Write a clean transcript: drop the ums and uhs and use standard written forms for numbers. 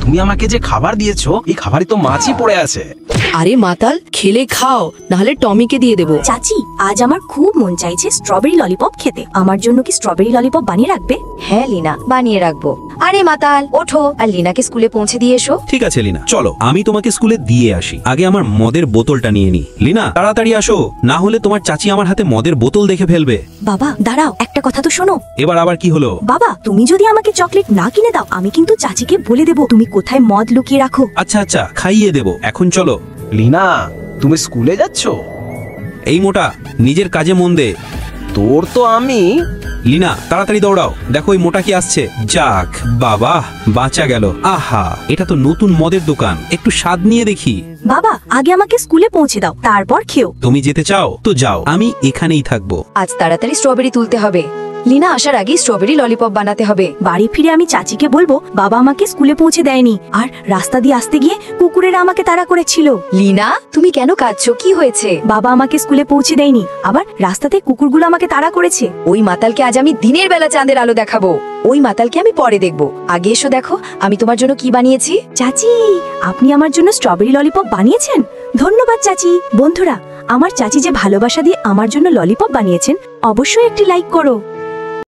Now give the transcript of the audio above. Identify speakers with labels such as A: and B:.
A: তুমি আমাকে যে খাবার দিয়েছো এই খাবারে তো মাছই পড়ে আছে।
B: আরে মাতাল, খেলে খাও, নাহলে টমিকে দিয়ে দেবো।
C: চাচি, আজ আমার খুব মন চাইছে স্ট্রবেরি ললিপপ খেতে। আমার জন্য কি স্ট্রবেরি ললিপপ বানিয়ে রাখবে?
D: হ্যাঁ লিনা, বানিয়ে রাখবো। আরে মাতাল, ওঠো আর লিনাকে স্কুলে পৌঁছে দিয়ে এসো।
E: ঠিক আছে লিনা, চলো আমি তোমাকে স্কুলে দিয়ে আসি। আগে আমার মদের বোতলটা নিয়ে নি। লিনা তাড়াতাড়ি আসো, না হলে তোমার চাচি আমার হাতে মদের বোতল দেখে ফেলবে।
C: বাবা দাঁড়াও, একটা কথা তো শোনো।
E: এবার আবার কি হলো?
C: বাবা, তুমি যদি আমাকে চকলেট না কিনে দাও, আমি কিন্তু চাচিকে বলে দেবো তুমি কোথায় মদ লুকিয়ে রাখো।
E: আচ্ছা আচ্ছা, খাইয়ে দেবো। এখন চলো।
A: লিনা, তুমি স্কুলে যাচ্ছ?
E: এই মোটা, নিজের কাজে মন দে।
A: তোর তো আমি।
E: লিনা তাড়াতাড়ি দৌড়াও, দেখো ওই মোটা কি আসছে। যাক বাবা, বাঁচা গেল। আহা, এটা তো নতুন মদের দোকান, একটু স্বাদ নিয়ে দেখি।
C: বাবা, আগে আমাকে স্কুলে পৌঁছে দাও, তারপর খেও।
E: তুমি যেতে চাও তো যাও, আমি এখানেই থাকবো।
D: আজ তাড়াতাড়ি স্ট্রবেরি তুলতে হবে। লিনা আসার আগে স্ট্রবেরি ললিপপ বানাতে হবে।
C: বাড়ি ফিরে আমি চাচিকে বলবো বাবা আমাকে স্কুলে পৌঁছে দেয়নি, আর রাস্তা দিয়ে আসতে গিয়ে কুকুরেরা আমাকে তাড়া করেছিল।
D: লিনা, তুমি কেন কাঁদছো? কি হয়েছে?
C: বাবা আমাকে স্কুলে পৌঁছে দেয়নি, আবার রাস্তাতে কুকুরগুলো আমাকে তাড়া করেছে।
D: ওই মাতালকে আজ আমি দিনের বেলা চাঁদের আলো দেখাবো। ওই মাতালকে আমি পরে দেখবো। আগে এসো, দেখো আমি তোমার জন্য কি বানিয়েছি।
C: চাচি, আপনি আমার জন্য স্ট্রবেরি ললিপপ বানিয়েছেন? ধন্যবাদ চাচি। বন্ধুরা, আমার চাচি যে ভালোবাসা দিয়ে আমার জন্য ললিপপ বানিয়েছেন, অবশ্যই একটি লাইক করো।